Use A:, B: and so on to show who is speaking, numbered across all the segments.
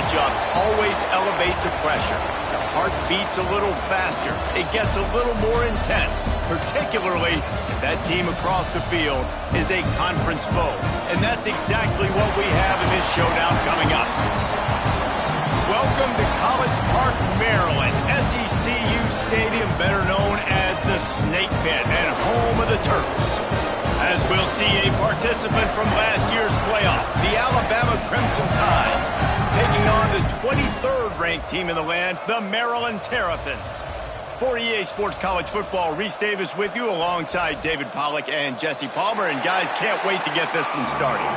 A: matchups always elevate the pressure. The heart beats a little faster. It gets a little more intense, particularly if that team across the field is a conference foe. And that's exactly what we have in this showdown coming up. Welcome to College Park, Maryland, SECU Stadium, better known as the Snake Pit and home of the Terps. As we'll see a participant from last year's playoff, the Alabama Crimson Tide, taking on the 23rd ranked team in the land, the Maryland Terrapins. For EA Sports College Football, Reese Davis with you alongside David Pollack and Jesse Palmer. And guys, can't wait to get this one started.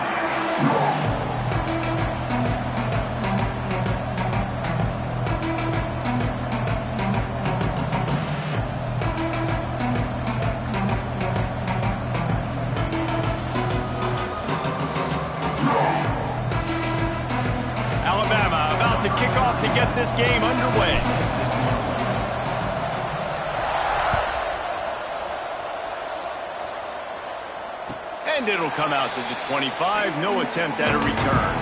A: To kick off to get this game underway. And it'll come out to the 25. No attempt at a return.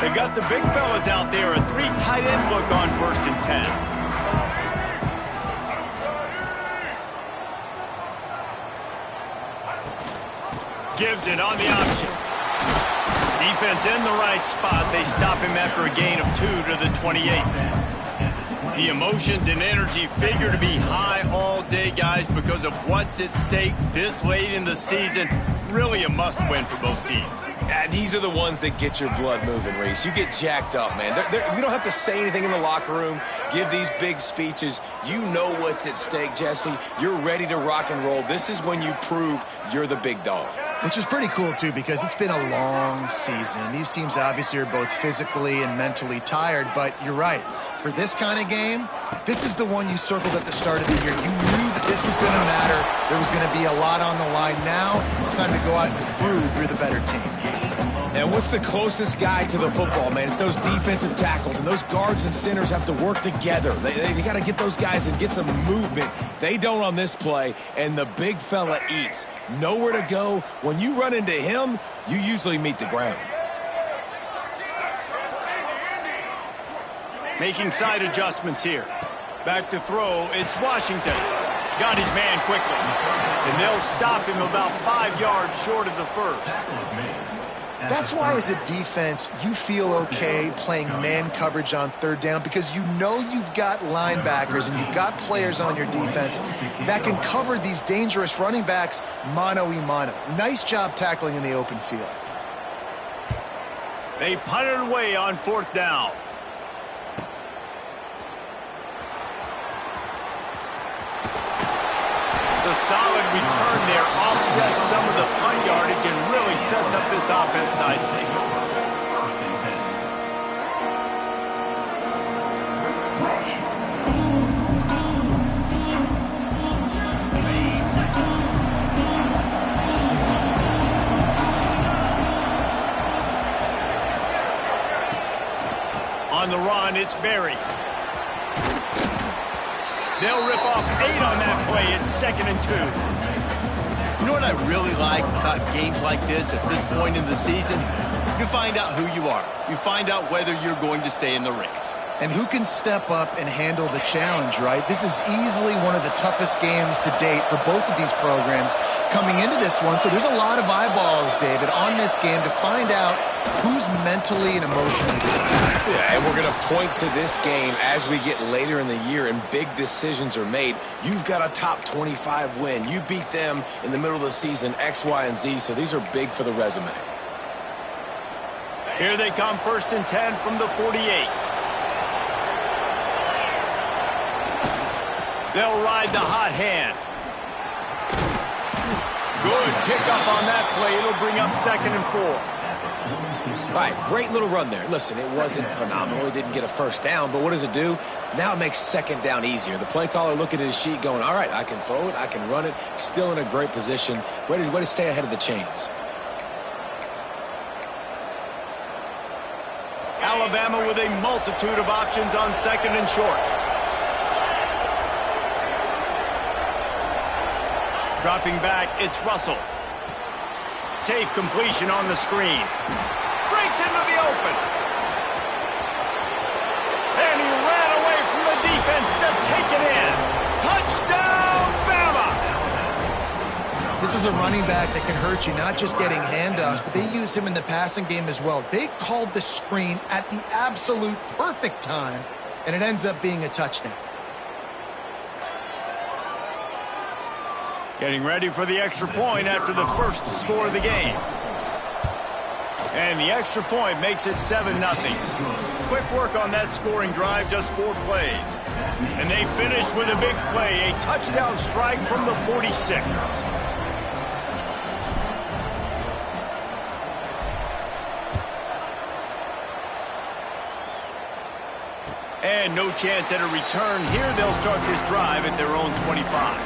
A: They've got the big fellas out there. A three tight end look on 1st and 10. Gives it on the option. Defense in the right spot. They stop him after a gain of 2 to the 28. The emotions and energy figure to be high all day, guys, because of what's at stake this late in the season. Really a must-win for both teams.
B: Yeah, these are the ones that get your blood moving, Reese. You get jacked up, man. We don't have to say anything in the locker room, give these big speeches. You know what's at stake, Jesse. You're ready to rock and roll. This is when you prove you're the big dog.
C: Which is pretty cool, too, because it's been a long season. These teams obviously are both physically and mentally tired, but you're right. For this kind of game, this is the one you circled at the start of the year. You knew that this was going to matter. There was going to be a lot on the line. Now it's time to go out and prove you're the better team.
B: And what's the closest guy to the football, man? It's those defensive tackles, and those guards and centers have to work together. They got to get those guys and get some movement. They don't on this play, and the big fella eats. Nowhere to go. When you run into him, you usually meet the ground.
A: Making side adjustments here. Back to throw, it's Washington. Got his man quickly. And they'll stop him about 5 yards short of the first.
C: That's why, as a defense, you feel okay playing man coverage on 3rd down, because you know you've got linebackers and you've got players on your defense that can cover these dangerous running backs mano-a-mano. Nice job tackling in the open field.
A: They punt it away on 4th down. The solid return there offsets some of the punt yardage and really sets up this offense nicely. On the run, it's Berry. They'll rip off 8 on that play. It's 2nd and 2. You know what I really like about games like this at this point in the season? You find out who you are. You find out whether you're going to stay in the race.
C: And who can step up and handle the challenge, right? This is easily one of the toughest games to date for both of these programs coming into this one. So there's a lot of eyeballs, David, on this game to find out who's mentally and emotionally prepared.
B: Yeah, and we're going to point to this game as we get later in the year and big decisions are made. You've got a top 25 win. You beat them in the middle of the season, X, Y, and Z, so these are big for the resume.
A: Here they come, 1st and 10 from the 48. They'll ride the hot hand. Good pickup on that play. It'll bring up 2nd and 4.
B: All right, great little run there. Listen, it wasn't phenomenal. It didn't get a first down, but what does it do? Now it makes 2nd down easier. The play caller looking at his sheet going, all right, I can throw it, I can run it, still in a great position, ready to stay ahead of the chains.
A: Alabama with a multitude of options on second and short. Dropping back, it's Russell. Safe completion on the screen. Breaks into the open. And he ran away from the defense to take it in. Touchdown, Bama!
C: This is a running back that can hurt you, not just getting handoffs, but they use him in the passing game as well. They called the screen at the absolute perfect time, and it ends up being a touchdown.
A: Getting ready for the extra point after the first score of the game. And the extra point makes it 7-0. Quick work on that scoring drive, just 4 plays. And they finish with a big play, a touchdown strike from the 46. And no chance at a return here. They'll start this drive at their own 25.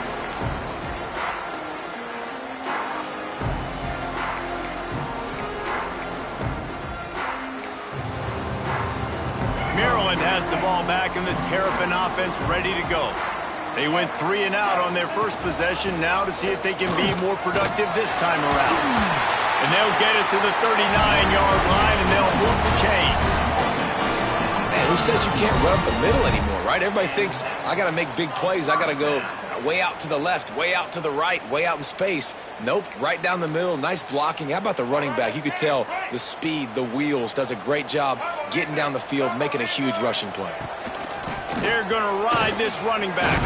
A: Maryland has the ball back and the Terrapin offense ready to go. They went 3 and out on their first possession, now to see if they can be more productive this time around. And they'll get it to the 39-yard line, and they'll move the chains.
B: Man, who says you can't run up the middle anymore, right? Everybody thinks, I got to make big plays. I got to go way out to the left, way out to the right, way out in space. Nope, right down the middle, nice blocking. How about the running back? You could tell the speed, the wheels, does a great job getting down the field, making a huge rushing play.
A: They're going to ride this running back.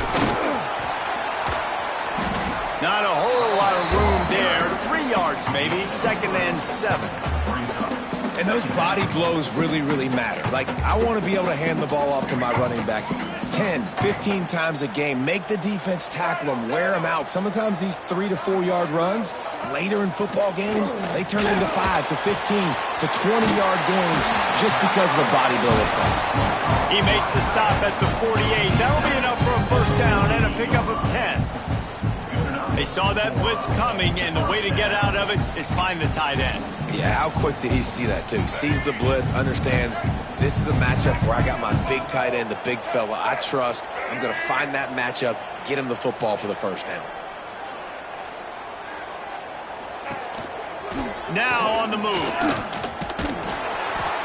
A: Not a whole lot of room there. 3 yards maybe, 2nd and 7.
B: And those body blows really, really matter. Like, I want to be able to hand the ball off to my running back 10, 15 times a game. Make the defense tackle them, wear them out. Sometimes these 3 to 4 yard runs, later in football games, they turn into 5 to 15 to 20-yard games just because of the body blow effect.
A: He makes the stop at the 48. That'll be enough for a first down and a pickup of 10. They saw that blitz coming, and the way to get out of it is find the tight end.
B: Yeah, how quick did he see that, too? He sees the blitz, understands this is a matchup where I got my big tight end, the big fella I trust. I'm going to find that matchup, get him the football for the first down.
A: Now on the move.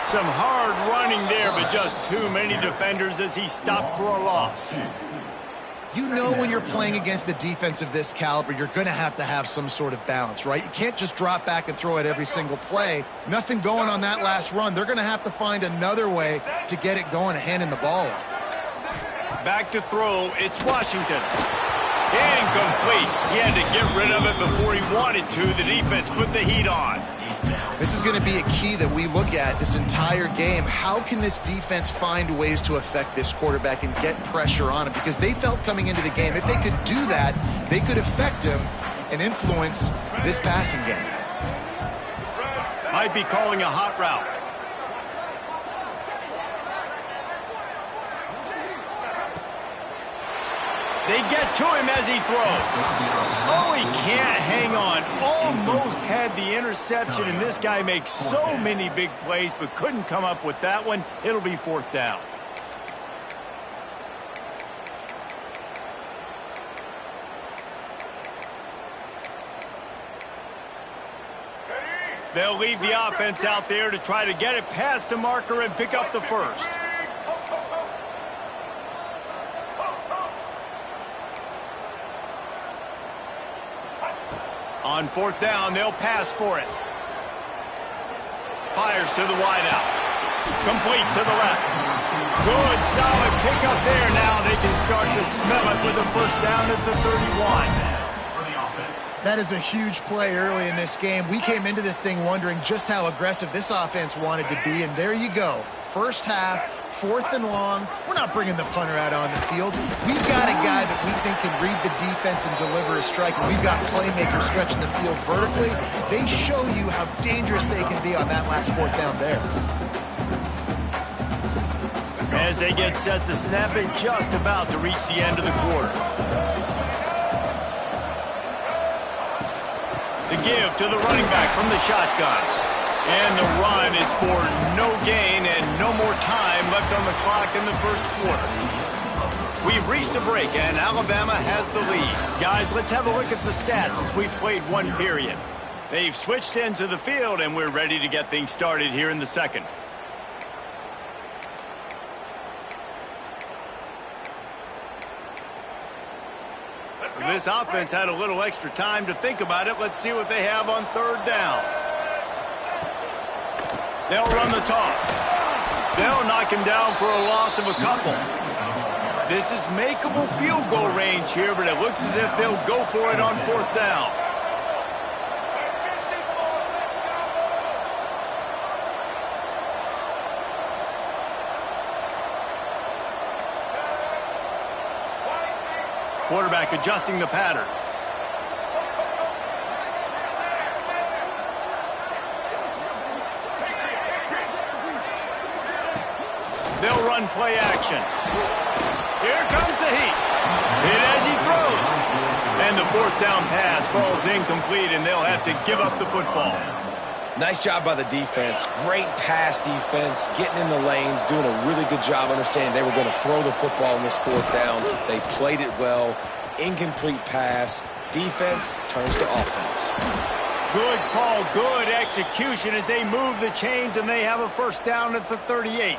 A: Some hard running there, but just too many defenders as he stopped for a loss.
C: You know when you're playing against a defense of this caliber, you're going to have some sort of balance, right? You can't just drop back and throw it every single play. Nothing going on that last run. They're going to have to find another way to get it going and handing the ball off.
A: Back to throw, it's Washington. Incomplete. He had to get rid of it before he wanted to. The defense put the heat on.
C: This is going to be a key that we look at this entire game. How can this defense find ways to affect this quarterback and get pressure on him? Because they felt coming into the game, if they could do that, they could affect him and influence this passing game.
A: Might be calling a hot route. They get to him as he throws. Oh, he can't hang on. Almost had the interception, and this guy makes so many big plays, but couldn't come up with that one. It'll be 4th down. They'll leave the offense out there to try to get it past the marker and pick up the first. On 4th down, they'll pass for it. Fires to the wideout. Complete to the left. Good, solid pickup there. Now they can start to smell it with a first down at the 31.
C: That is a huge play early in this game. We came into this thing wondering just how aggressive this offense wanted to be, and there you go. First half, 4th and long. We're not bringing the punter out on the field. We've got a guy that we think can read the defense and deliver a strike, and we've got playmakers stretching the field vertically. They show you how dangerous they can be on that last 4th down there.
A: As they get set to snap it, just about to reach the end of the quarter. The give to the running back from the shotgun. And the run is for no gain and no more time left on the clock in the first quarter. We've reached a break, and Alabama has the lead. Guys, let's have a look at the stats as we've played one period. They've switched into the field, and we're ready to get things started here in the second. This offense had a little extra time to think about it. Let's see what they have on third down. They'll run the toss. They'll knock him down for a loss of a couple. This is makeable field goal range here, but it looks as if they'll go for it on fourth down. Quarterback adjusting the pattern. They'll run play action. Here comes the heat. Hit as he throws. And the fourth down pass falls incomplete, and they'll have to give up the football.
B: Nice job by the defense. Great pass defense, getting in the lanes, doing a really good job understanding they were going to throw the football in this fourth down. They played it well. Incomplete pass. Defense turns to offense.
A: Good call, good execution as they move the chains, and they have a first down at the 38.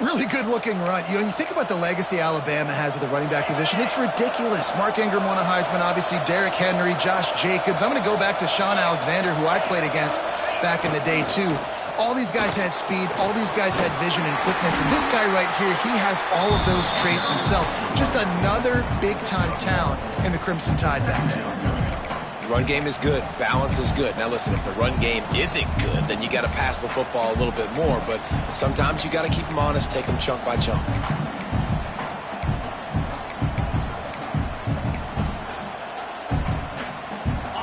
C: Really good-looking run. You know, you think about the legacy Alabama has at the running back position. It's ridiculous. Mark Ingram won a Heisman, obviously. Derrick Henry, Josh Jacobs. I'm going to go back to Sean Alexander, who I played against back in the day, too. All these guys had speed. All these guys had vision and quickness. And this guy right here, he has all of those traits himself. Just another big-time talent in the Crimson Tide backfield.
B: Run game is good. Balance is good. Now, listen, if the run game isn't good, then you got to pass the football a little bit more. But sometimes you got to keep them honest, take them chunk by chunk.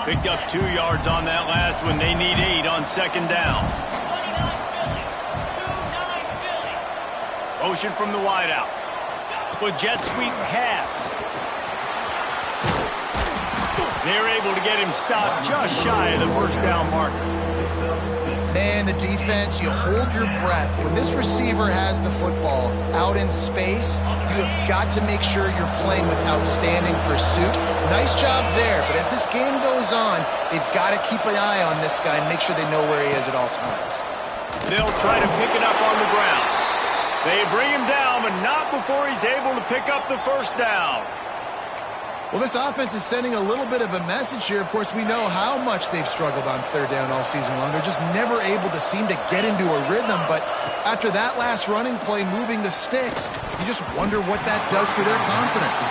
A: Picked up 2 yards on that last one. They need 8 on second down. Motion from the wideout. With jet sweep pass. They're able to get him stopped just shy of the first down marker.
C: Man, the defense, you hold your breath. When this receiver has the football out in space, you have got to make sure you're playing with outstanding pursuit. Nice job there, but as this game goes on, they've got to keep an eye on this guy and make sure they know where he is at all times.
A: They'll try to pick it up on the ground. They bring him down, but not before he's able to pick up the first down.
C: Well, this offense is sending a little bit of a message here. Of course, we know how much they've struggled on third down all season long. They're just never able to seem to get into a rhythm. But after that last running play, moving the sticks, you just wonder what that does for their confidence.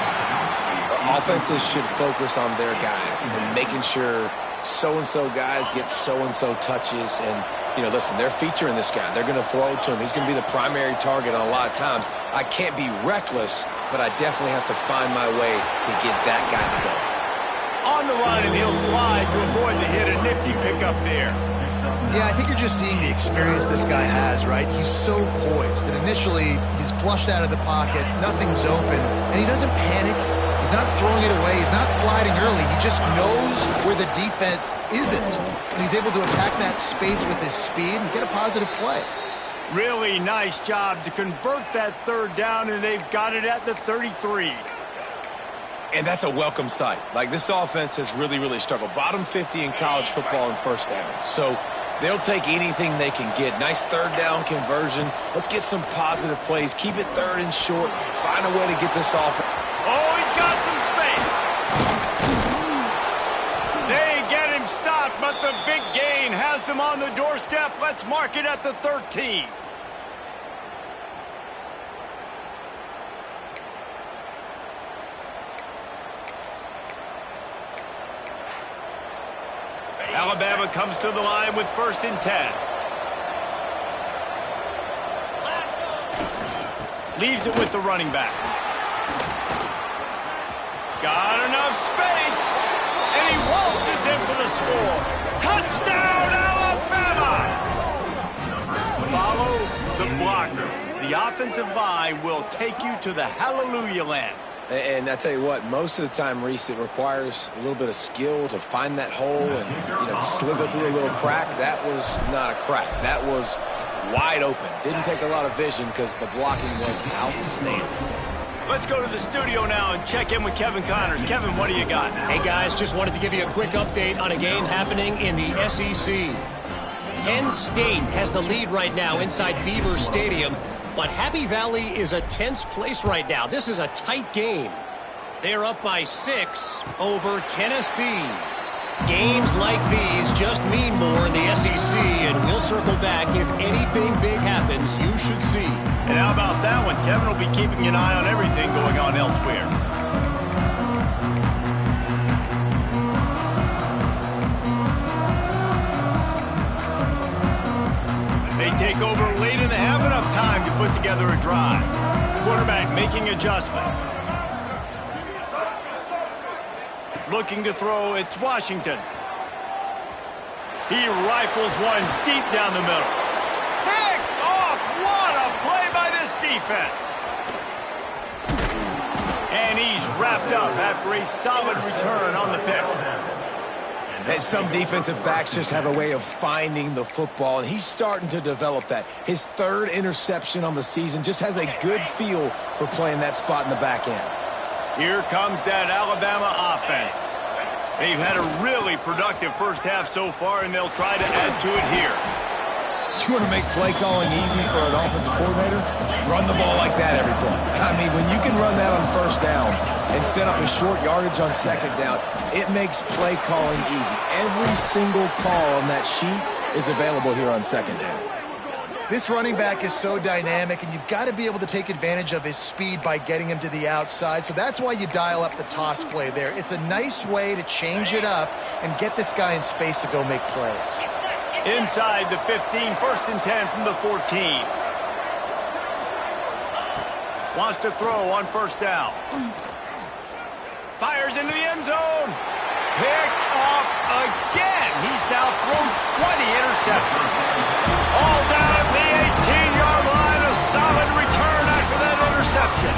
B: Offenses should focus on their guys and making sure so-and-so guys get so-and-so touches. And, you know, listen, they're featuring this guy. They're going to throw it to him. He's going to be the primary target on a lot of times. I can't be reckless, but I definitely have to find my way to get that guy the ball.
A: On the run, and he'll slide to avoid the hit. A nifty pickup there.
C: Yeah, I think you're just seeing the experience this guy has, right? He's so poised that initially he's flushed out of the pocket, nothing's open, and he doesn't panic. He's not throwing it away. He's not sliding early. He just knows where the defense isn't, and he's able to attack that space with his speed and get a positive play.
A: Really nice job to convert that third down, and they've got it at the 33.
B: And that's a welcome sight. Like, this offense has really, really struggled. Bottom 50 in college football in first downs. So they'll take anything they can get. Nice third down conversion. Let's get some positive plays. Keep it third and short. Find a way to get this off.
A: Oh, he's got some space. They get him stopped, but the big gain has them on the doorstep. Let's mark it at the 13. Alabama comes to the line with 1st and 10. Leaves it with the running back. Got enough space, and he waltzes in for the score. Touchdown, Alabama! Follow the blockers. The offensive line will take you to the hallelujah land.
B: And I tell you what, most of the time, Reese, it requires a little bit of skill to find that hole and, slither through a little crack. That was not a crack. That was wide open. Didn't take a lot of vision because the blocking was outstanding.
A: Let's go to the studio now and check in with Kevin Connors. Kevin, what do you got?
D: Hey, guys, just wanted to give you a quick update on a game happening in the SEC. Penn State has the lead right now inside Beaver Stadium, but Happy Valley is a tense place right now. This is a tight game. They're up by 6 over Tennessee. Games like these just mean more in the SEC, and we'll circle back if anything big happens. You should see.
A: And how about that one? Kevin will be keeping an eye on everything going on elsewhere. They take over late and have enough time to put together a drive. Quarterback making adjustments. Looking to throw, it's Washington. He rifles one deep down the middle. Picked off! What a play by this defense! And he's wrapped up after a solid return on the pick.
B: And some defensive backs just have a way of finding the football, and he's starting to develop that. His 3rd interception on the season, just has a good feel for playing that spot in the back end.
A: Here comes that Alabama offense. They've had a really productive first half so far, and they'll try to add to it here.
B: You want to make play calling easy for an offensive coordinator? Run the ball like that every play. I mean, when you can run that on first down and set up a short yardage on second down, it makes play calling easy. Every single call on that sheet is available here on second down.
C: This running back is so dynamic, and you've got to be able to take advantage of his speed by getting him to the outside. So that's why you dial up the toss play there. It's a nice way to change it up and get this guy in space to go make plays.
A: Inside the 15, 1st and 10 from the 14. Wants to throw on first down. Fires into the end zone. Picked off again. He's now thrown 20 interceptions. All down at the 18-yard line. A solid return after that interception.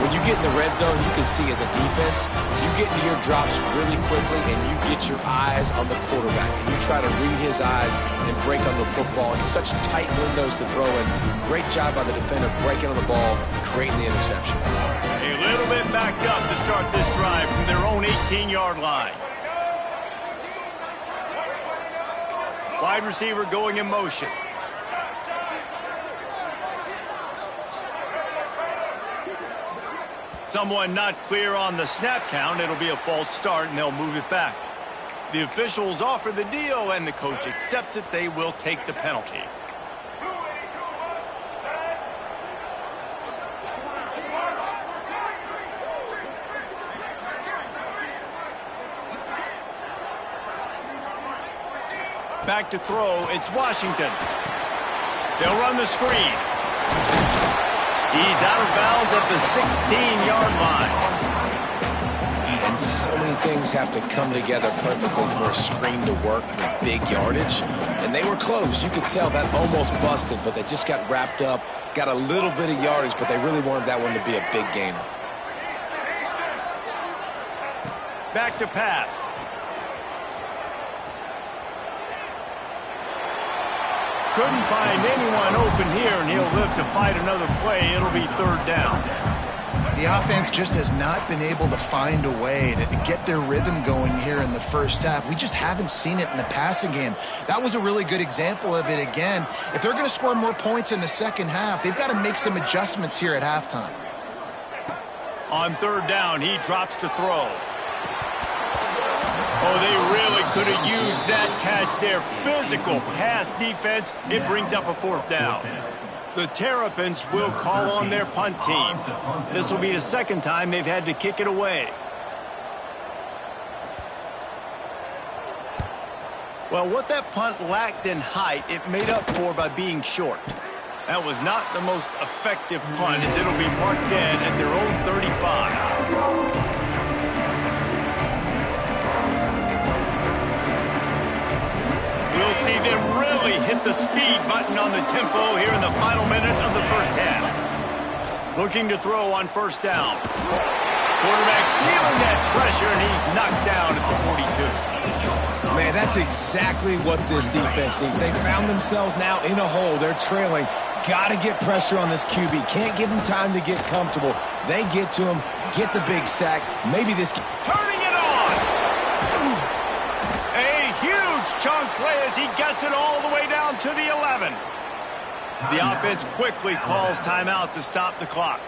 B: When you get in the red zone, you can see as a defense, you get into your drops really quickly and you get your eyes on the quarterback. And you try to read his eyes and break on the football in such tight windows to throw in. Great job by the defender breaking on the ball, creating the interception.
A: A little bit backed up to start this drive from their own 18-yard line. Wide receiver going in motion. Someone not clear on the snap count. It'll be a false start, and they'll move it back. The officials offer the deal, and the coach accepts it. They will take the penalty. Back to throw, it's Washington. They'll run the screen. He's out of bounds at the 16-yard line.
B: And so many things have to come together perfectly for a screen to work for big yardage. And they were close. You could tell that almost busted, but they just got wrapped up, got a little bit of yardage, but they really wanted that one to be a big gainer.
A: Back to pass. Couldn't find anyone open here, and he'll live to fight another play. It'll be 3rd down.
C: The offense just has not been able to find a way to get their rhythm going here in the first half. We just haven't seen it in the passing game. That was a really good example of it again. If they're going to score more points in the second half, they've got to make some adjustments here at halftime.
A: On 3rd down, he drops to throw. Oh, they really could have used that catch there. Physical pass defense. It brings up a 4th down. The Terrapins will call on their punt team. This will be the 2nd time they've had to kick it away. Well, what that punt lacked in height, it made up for by being short. That was not the most effective punt, as it'll be marked dead at their own 35. We'll see them really hit the speed button on the tempo here in the final minute of the first half. Looking to throw on 1st down. Quarterback feeling that pressure, and he's knocked down at the 42.
B: Man, that's exactly what this defense needs. They found themselves now in a hole. They're trailing. Got to get pressure on this QB. Can't give him time to get comfortable. They get to him, get the big sack. Maybe this...
A: Turning it on! A huge chunk play as he gets it all the way down to the 11. The offense quickly calls timeout to stop the clock.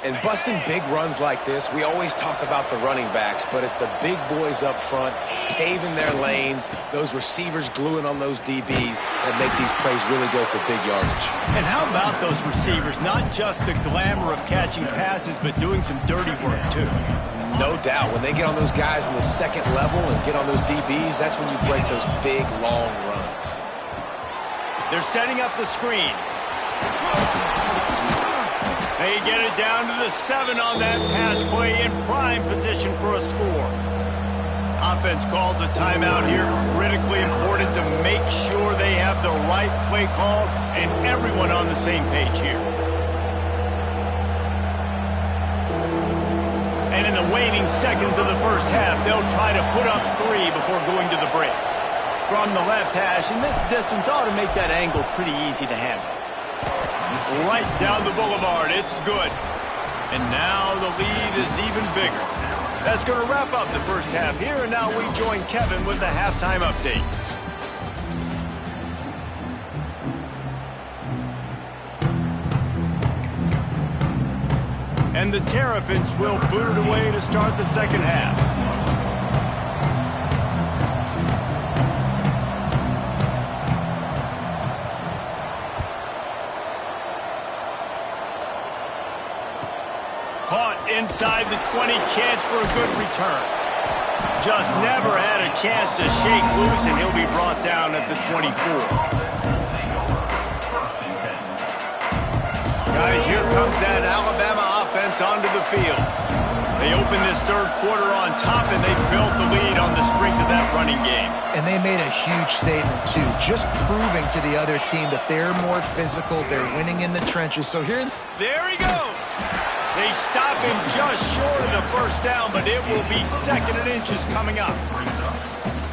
B: And busting big runs like this, we always talk about the running backs, but it's the big boys up front, paving their lanes, those receivers gluing on those DBs that make these plays really go for big yardage.
A: And how about those receivers? Not just the glamour of catching passes, but doing some dirty work, too.
B: No doubt. When they get on those guys in the second level and get on those DBs, that's when you break those big, long runs.
A: They're setting up the screen. They get it down to the 7 on that pass play in prime position for a score. Offense calls a timeout here. Critically important to make sure they have the right play call and everyone on the same page here. And in the waning seconds of the first half, they'll try to put up 3 before going to the break. From the left hash, and this distance ought to make that angle pretty easy to handle. Right down the boulevard, it's good. And now the lead is even bigger. That's going to wrap up the first half here, and now we join Kevin with the halftime update. And the Terrapins will boot it away to start the second half. Inside the 20, chance for a good return. Just never had a chance to shake loose, and he'll be brought down at the 24. Guys, here comes that Alabama offense onto the field. They open this third quarter on top, and they built the lead on the strength of that running game.
C: And they made a huge statement, too, just proving to the other team that they're more physical, they're winning in the trenches. So here...
A: There he goes! They stop him just short of the first down, but it will be second and inches coming up.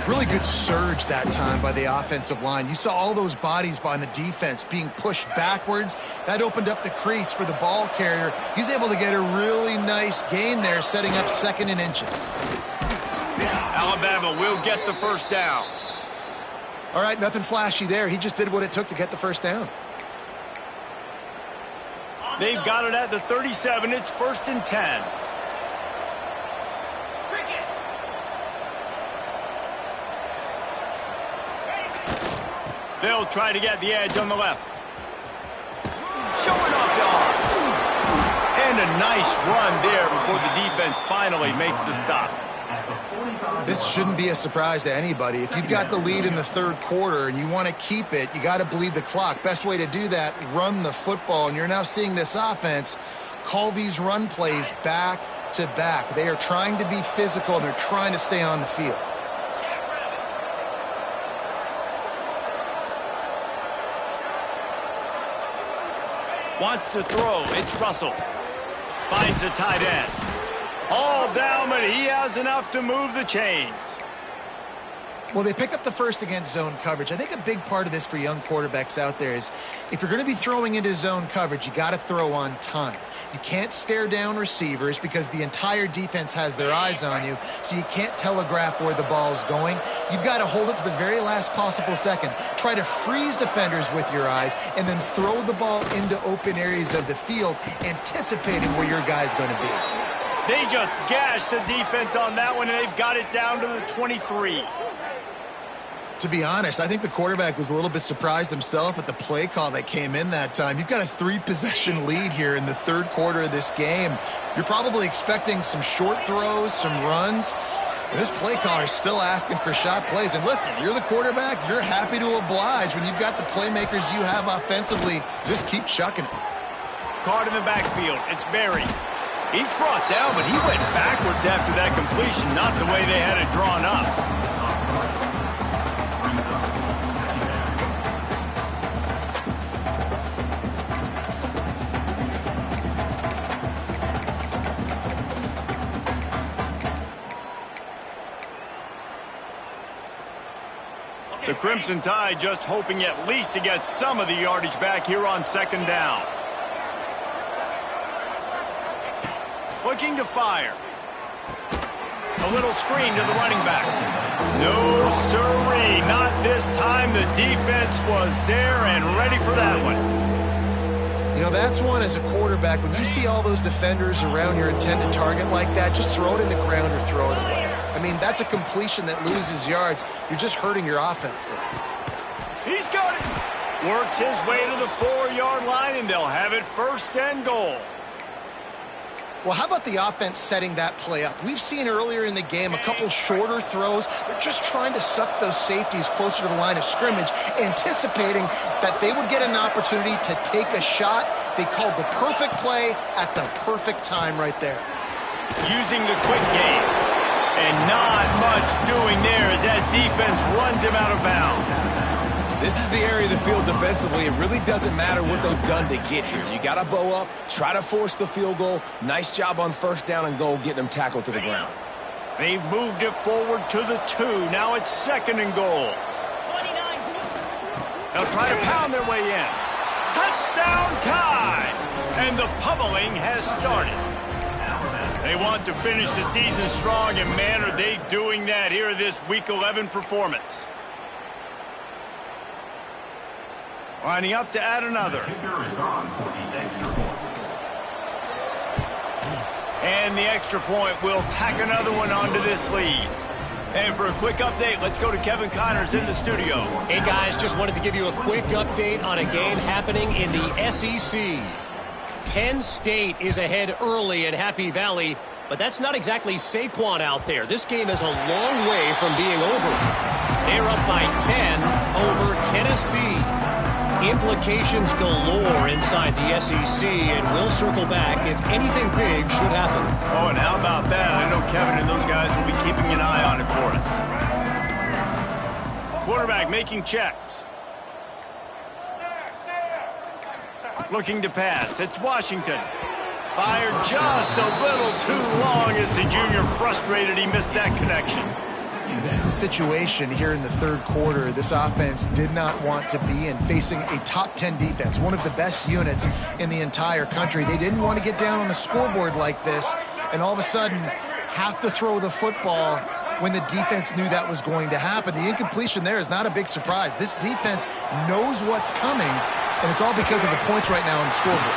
C: Really good surge that time by the offensive line. You saw all those bodies behind the defense being pushed backwards. That opened up the crease for the ball carrier. He's able to get a really nice gain there, setting up second and inches.
A: Alabama will get the first down.
C: All right, nothing flashy there. He just did what it took to get the first down.
A: They've got it at the 37. It's 1st and 10. They'll try to get the edge on the left. Showing off the arm. And a nice run there before the defense finally makes the stop.
C: This shouldn't be a surprise to anybody. If you've got the lead in the third quarter and you want to keep it, you got to bleed the clock. Best way to do that, run the football. And you're now seeing this offense call these run plays back to back. They are trying to be physical, and they're trying to stay on the field.
A: Wants to throw. It's Russell. Finds the tight end. All down, but he has enough to move the chains.
C: Well, they pick up the first against zone coverage. I think a big part of this for young quarterbacks out there is if you're going to be throwing into zone coverage, you got to throw on time. You can't stare down receivers because the entire defense has their eyes on you, so you can't telegraph where the ball's going. You've got to hold it to the very last possible second. Try to freeze defenders with your eyes and then throw the ball into open areas of the field, anticipating where your guy's going to be.
A: They just gashed the defense on that one, and they've got it down to the 23.
C: To be honest, I think the quarterback was a little bit surprised himself at the play call that came in that time. You've got a 3-possession lead here in the third quarter of this game. You're probably expecting some short throws, some runs. And this play caller is still asking for shot plays. And listen, you're the quarterback. You're happy to oblige when you've got the playmakers you have offensively. Just keep chucking it.
A: Card in the backfield. It's Berry. He's brought down, but he went backwards after that completion, not the way they had it drawn up. The Crimson Tide just hoping at least to get some of the yardage back here on second down. Looking to fire. A little screen to the running back. No, sirree, not this time. The defense was there and ready for that one.
C: You know, that's one as a quarterback. When you see all those defenders around your intended target like that, just throw it in the ground or throw it away. I mean, that's a completion that loses yards. You're just hurting your offense there.
A: He's got it. Works his way to the 4-yard line, and they'll have it first and goal.
C: Well, how about the offense setting that play up? We've seen earlier in the game a couple shorter throws. They're just trying to suck those safeties closer to the line of scrimmage, anticipating that they would get an opportunity to take a shot. They called the perfect play at the perfect time right there.
A: Using the quick game. And not much doing there as that defense runs him out of bounds.
B: This is the area of the field defensively. It really doesn't matter what they've done to get here. You got to bow up, try to force the field goal. Nice job on first down and goal, getting them tackled to the ground.
A: They've moved it forward to the 2. Now it's second and goal. They'll try to pound their way in. Touchdown Tide! And the pummeling has started. They want to finish the season strong, and man, are they doing that here in this Week 11 performance. Lining up to add another. And the extra point will tack another one onto this lead. And for a quick update, let's go to Kevin Connors in the studio.
D: Hey, guys, just wanted to give you a quick update on a game happening in the SEC. Penn State is ahead early in Happy Valley, but that's not exactly Saquon out there. This game is a long way from being over. They're up by 10 over Tennessee. Implications galore inside the SEC, and we'll circle back if anything big should happen.
A: Oh, and how about that? I know Kevin and those guys will be keeping an eye on it for us. Quarterback making checks. Looking to pass. It's Washington. Fired just a little too long as the junior frustrated he missed that connection.
C: This is a situation here in the third quarter this offense did not want to be in, facing a top 10 defense, one of the best units in the entire country. They didn't want to get down on the scoreboard like this and all of a sudden have to throw the football when the defense knew that was going to happen. The incompletion there is not a big surprise. This defense knows what's coming, and it's all because of the points right now on the scoreboard.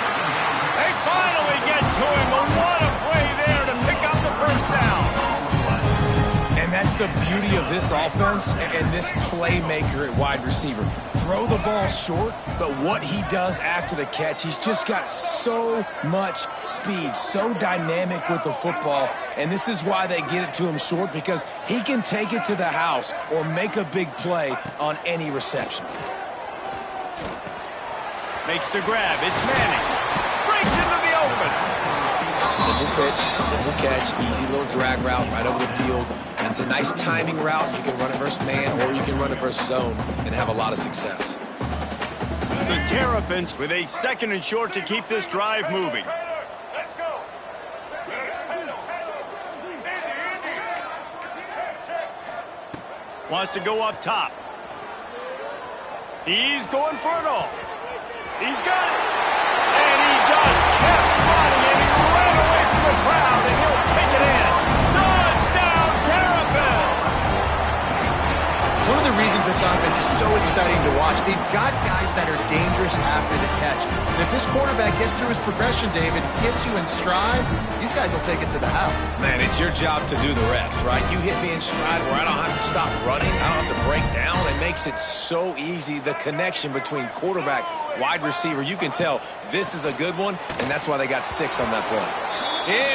A: They finally get to him, but what a play there to pick up the first down.
B: And that's the beauty of this offense and this playmaker at wide receiver. Throw the ball short, but what he does after the catch, he's just got so much speed, so dynamic with the football, and this is why they get it to him short, because he can take it to the house or make a big play on any reception.
A: Makes the grab. It's Manning. Breaks into the open.
B: Simple pitch, simple catch, easy little drag route right over the field. And it's a nice timing route. You can run it versus man or you can run it versus zone and have a lot of success.
A: The Terrapins with a second and short to keep this drive moving.
E: Let's go.
A: Wants to go up top. He's going for it all. He's got it. And he just kept running, and he ran away from the crowd, and he'll take it in. Touchdown, Terrapins!
C: One of the reasons this offense is so exciting to watch, they've got guys that are dangerous after the catch. And if this quarterback gets through his progression, David, gets you in stride, these guys will take it to the house.
B: Man, it's your job to do the rest, right? You hit me in stride where I don't have to stop running. I don't have to break down. It makes it so easy, the connection between quarterback, wide receiver. You can tell this is a good one, and that's why they got 6 on that play.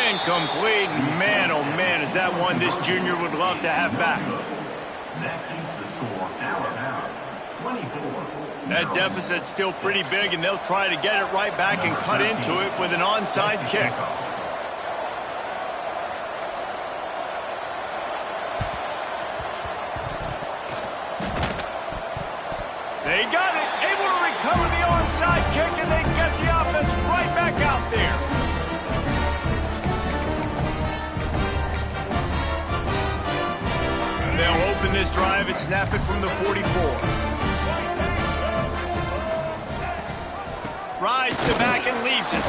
A: Incomplete. Man, oh man, is that one this junior would love to have back. That deficit's still pretty big, and they'll try to get it right back and cut into it with an onside kick. They got it, able to recover the onside kick, and they get the offense right back out there. They'll open this this drive and snap it from the 44. Rides to back and leaves it.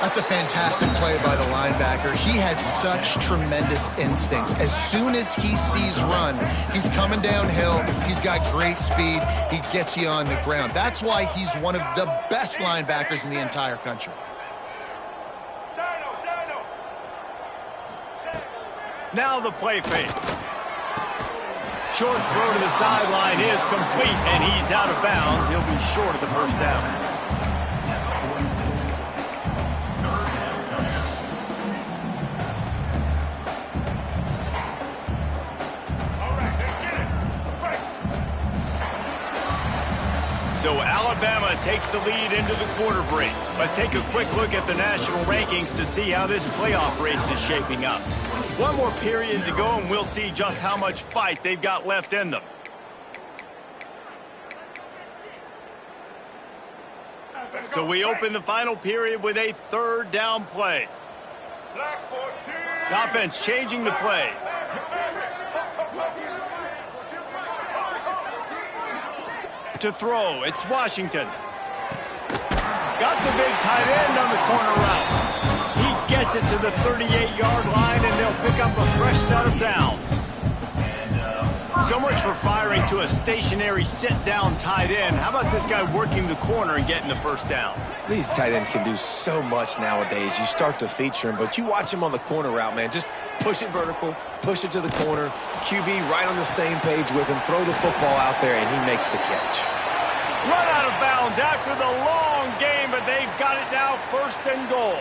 C: That's a fantastic play by the linebacker. He has such tremendous instincts. As soon as he sees run, he's coming downhill. He's got great speed. He gets you on the ground. That's why he's one of the best linebackers in the entire country.
A: Now the play fake. Short throw to the sideline is complete, and he's out of bounds. He'll be short of the first down. So Alabama takes the lead into the quarter break. Let's take a quick look at the national rankings to see how this playoff race is shaping up. One more period to go, and we'll see just how much fight they've got left in them. So we open the final period with a third down play. The offense changing the play. To throw, it's Washington. Got the big tight end on the corner route. He gets it to the 38-yard line, and they'll pick up a fresh set of downs. So much for firing to a stationary sit-down tight end. How about this guy working the corner and getting the first down?
B: These tight ends can do so much nowadays. You start to feature him, but you watch him on the corner route, man. Just push it vertical, push it to the corner. QB right on the same page with him. Throw the football out there, and he makes the catch.
A: Run out of bounds after the long game, but they've got it now first and goal.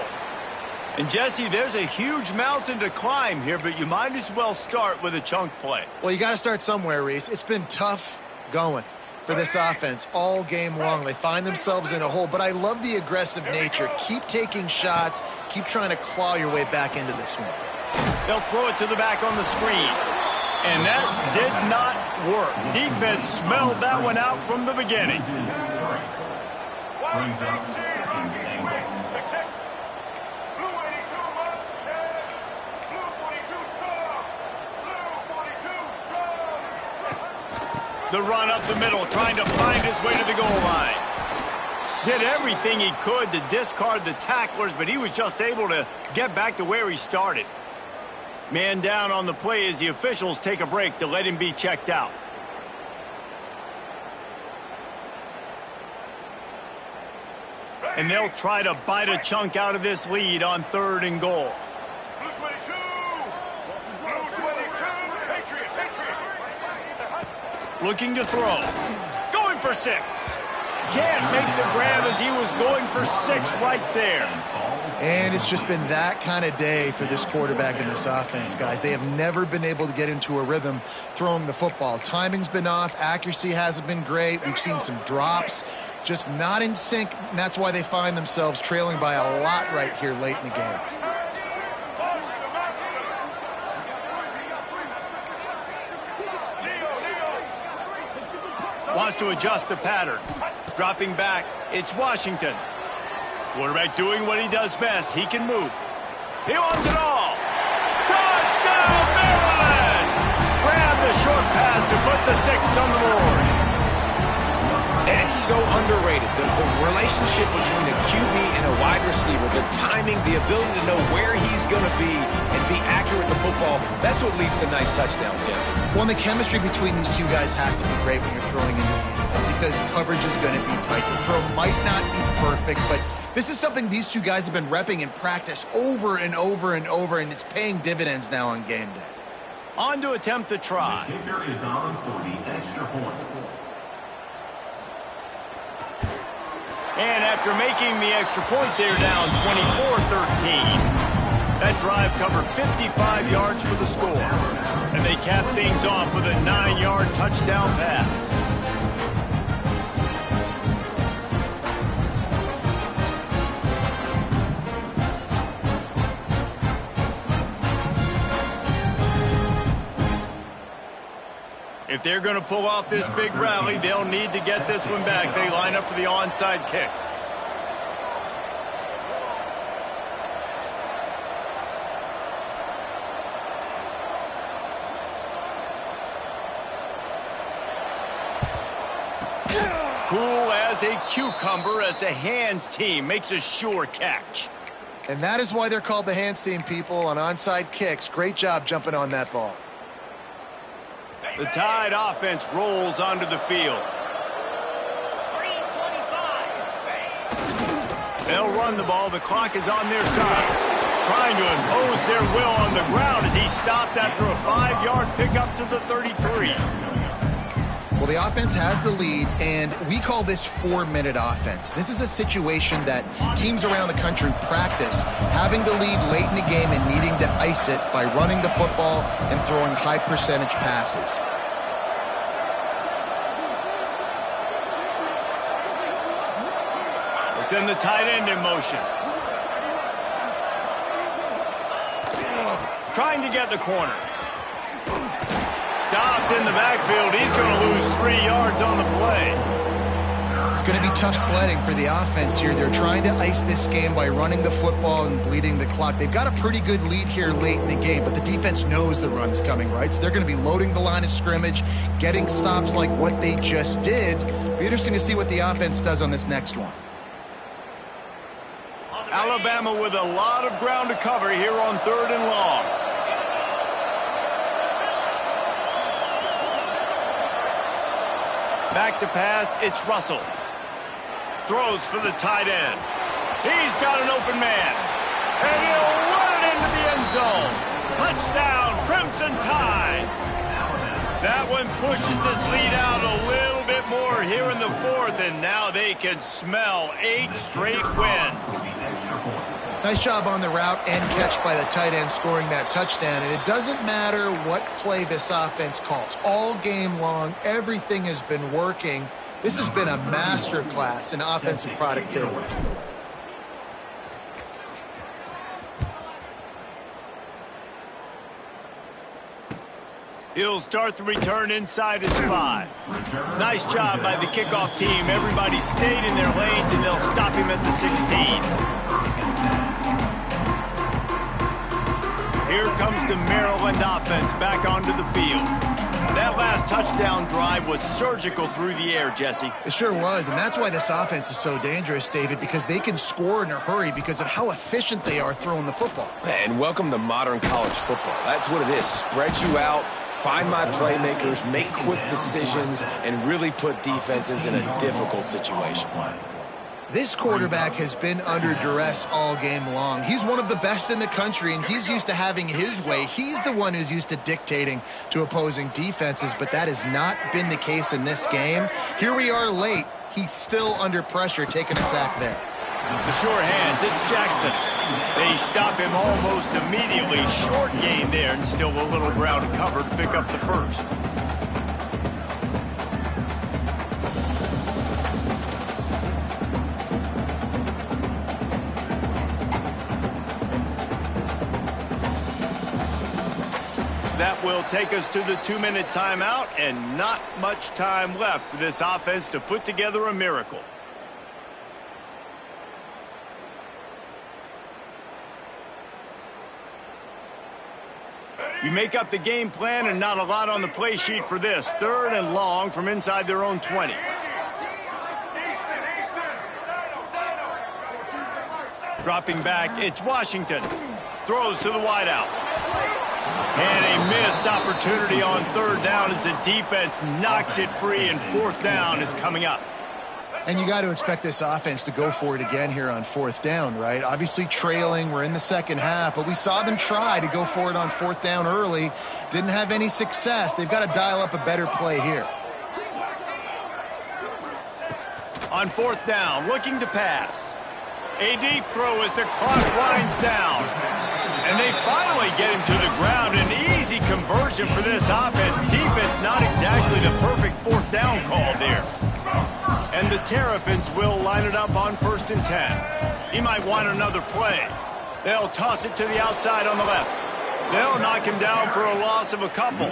A: And, Jesse, there's a huge mountain to climb here, but you might as well start with a chunk play.
C: Well, you got to start somewhere, Reese. It's been tough going for this offense all game long. They find themselves in a hole, but I love the aggressive nature. Keep taking shots. Keep trying to claw your way back into this one.
A: They'll throw it to the back on the screen. And that did not work. Defense smelled that one out from the beginning. The run up the middle, trying to find his way to the goal line. Did everything he could to discard the tacklers, but he was just able to get back to where he started. Man down on the play as the officials take a break to let him be checked out. And they'll try to bite a chunk out of this lead on third and goal. Looking to throw. Going for 6. Can't make the grab as he was going for 6 right there.
C: And it's just been that kind of day for this quarterback and this offense, guys. They have never been able to get into a rhythm throwing the football. Timing's been off. Accuracy hasn't been great. We've seen some drops. Just not in sync, and that's why they find themselves trailing by a lot right here late in the game.
A: Wants to adjust the pattern. Dropping back, it's Washington. Quarterback doing what he does best. He can move. He wants it all. Touchdown, Maryland! Grab the short pass to put the 6 on the board.
B: And it's so underrated. The relationship between a QB and a wide receiver, the timing, the ability to know where he's going to be and be accurate in the football, that's what leads to nice touchdowns, Jesse.
C: Well, and the chemistry between these two guys has to be great when you're throwing in the end zone because coverage is going to be tight. The throw might not be perfect, but this is something these two guys have been repping in practice over and over and over, and it's paying dividends now on game day.
A: On to attempt the try.
E: The kicker is on for the extra point.
A: And after making the extra point, they're down 24-13. That drive covered 55 yards for the score. And they cap things off with a 9-yard touchdown pass. If they're going to pull off this big rally, they'll need to get this one back. They line up for the onside kick. Cool as a cucumber as the hands team makes a sure catch.
C: And that is why they're called the hands team, people, on onside kicks. Great job jumping on that ball.
A: The Tide offense rolls onto the field. They'll run the ball. The clock is on their side. Trying to impose their will on the ground as he stopped after a 5-yard pickup to the 33.
C: Well, the offense has the lead, and we call this 4-minute offense. This is a situation that teams around the country practice, having the lead late in the game and needing to ice it by running the football and throwing high-percentage passes.
A: They send the tight end in motion. Trying to get the corner. Stopped in the backfield. He's going to lose 3 yards on the play.
C: It's going to be tough sledding for the offense here. They're trying to ice this game by running the football and bleeding the clock. They've got a pretty good lead here late in the game, but the defense knows the run's coming, right? So they're going to be loading the line of scrimmage, getting stops like what they just did. It'll be interesting to see what the offense does on this next one.
A: Alabama with a lot of ground to cover here on 3rd and long. Back to pass, it's Russell. Throws for the tight end. He's got an open man. And he'll run it into the end zone. Touchdown, Crimson Tide. That one pushes this lead out a little bit more here in the 4th, and now they can smell 8 straight wins.
C: Nice job on the route and catch by the tight end scoring that touchdown. And it doesn't matter what play this offense calls. All game long, everything has been working. This has been a masterclass in offensive productivity.
A: He'll start the return inside his 5. Nice job by the kickoff team. Everybody stayed in their lanes, and they'll stop him at the 16. Here comes the Maryland offense back onto the field. That last touchdown drive was surgical through the air, Jesse.
C: It sure was, and that's why this offense is so dangerous, David, because they can score in a hurry because of how efficient they are throwing the football.
B: And welcome to modern college football. That's what it is. Spread you out, find my playmakers, make quick decisions, and really put defenses in a difficult situation.
C: This quarterback has been under duress all game long. He's one of the best in the country, and he's used to having his way. He's the one who's used to dictating to opposing defenses, but that has not been the case in this game. Here we are late. He's still under pressure, taking a sack there.
A: The sure hands, it's Jackson. They stop him almost immediately. Short gain there, and still a little ground to cover to pick up the first. That will take us to the 2-minute timeout, and not much time left for this offense to put together a miracle. You make up the game plan, and not a lot on the play sheet for this. 3rd and long from inside their own 20. Dropping back, it's Washington. Throws to the wideout. And a missed opportunity on 3rd down as the defense knocks it free, and 4th down is coming up.
C: And you got to expect this offense to go for it again here on 4th down, right? Obviously trailing, we're in the second half, but we saw them try to go for it on 4th down early. Didn't have any success. They've got to dial up a better play here.
A: On 4th down, looking to pass. A deep throw as the clock winds down. And they finally get him to the ground. An easy conversion for this offense. Defense not exactly the perfect 4th down call there. And the Terrapins will line it up on 1st and 10. He might want another play. They'll toss it to the outside on the left. They'll knock him down for a loss of a couple.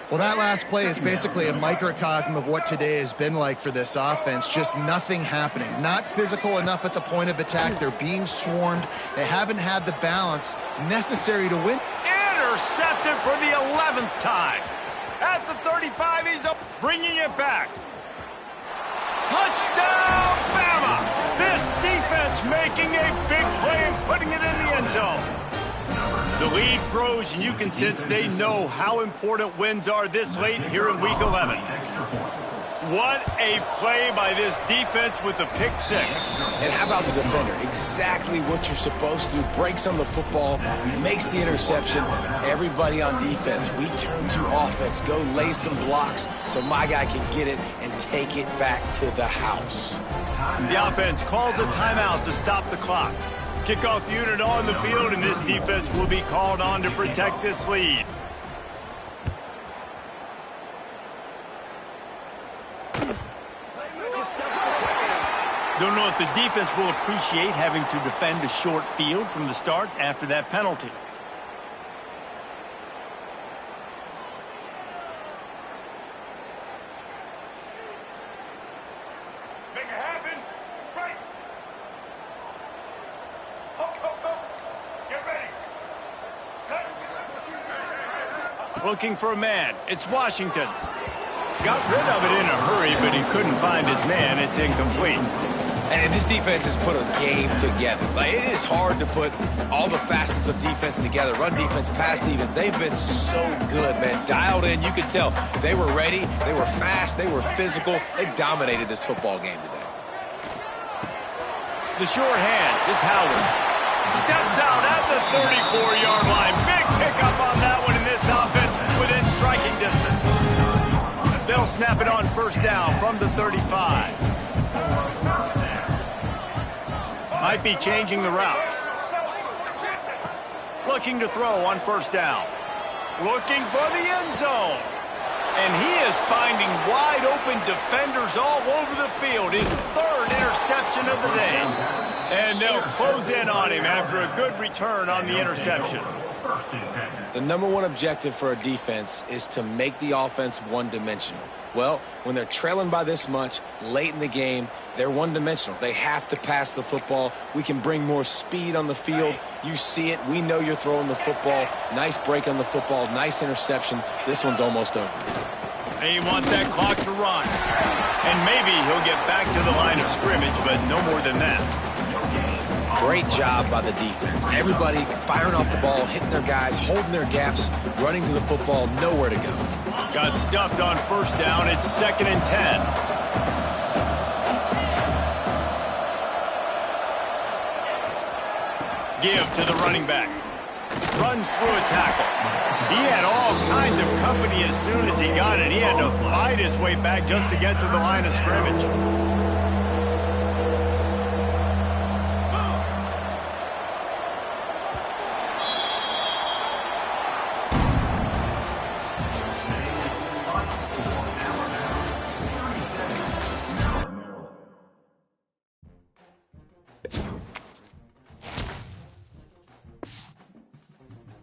C: Well, that last play is basically a microcosm of what today has been like for this offense. Just nothing happening. Not physical enough at the point of attack. They're being swarmed. They haven't had the balance necessary to win.
A: Intercepted for the 11th time. At the 35, he's up, bringing it back. Touchdown, Bama! This defense making a big play and putting it in the end zone. The lead grows, and you can sense they know how important wins are this late here in Week 11. What a play by this defense with a pick six.
B: And how about the defender? Exactly what you're supposed to do. Breaks on the football, makes the interception. Everybody on defense, we turn to offense. Go lay some blocks so my guy can get it and take it back to the house.
A: The offense calls a timeout to stop the clock. Kickoff unit on the field, and this defense will be called on to protect this lead. Don't know if the defense will appreciate having to defend a short field from the start after that penalty. Make it happen. Right. Go. Get ready. Looking for a man. It's Washington. Got rid of it in a hurry, but he couldn't find his man. It's incomplete.
B: And this defense has put a game together. Like, it is hard to put all the facets of defense together. Run defense, pass defense. They've been so good, man. Dialed in. You could tell they were ready. They were fast. They were physical. They dominated this football game today.
A: The short hands. It's Howard. Steps out at the 34-yard line. Big pickup on that one in this offense within striking distance. They'll snap it on first down from the 35. Might be changing the route. Looking to throw on first down. Looking for the end zone. And he is finding wide open defenders all over the field. His third interception of the day. And they'll close in on him after a good return on the interception.
B: The number one objective for a defense is to make the offense one-dimensional. Well, when they're trailing by this much late in the game, they're one-dimensional. They have to pass the football. We can bring more speed on the field. You see it. We know you're throwing the football. Nice break on the football. Nice interception. This one's almost over.
A: They want that clock to run. And maybe he'll get back to the line of scrimmage, but no more than that.
B: Great job by the defense. Everybody firing off the ball, hitting their guys, holding their gaps, running to the football, nowhere to go.
A: Got stuffed on first down. It's 2nd and 10. Give to the running back. Runs through a tackle. He had all kinds of company as soon as he got it. He had to fight his way back just to get to the line of scrimmage.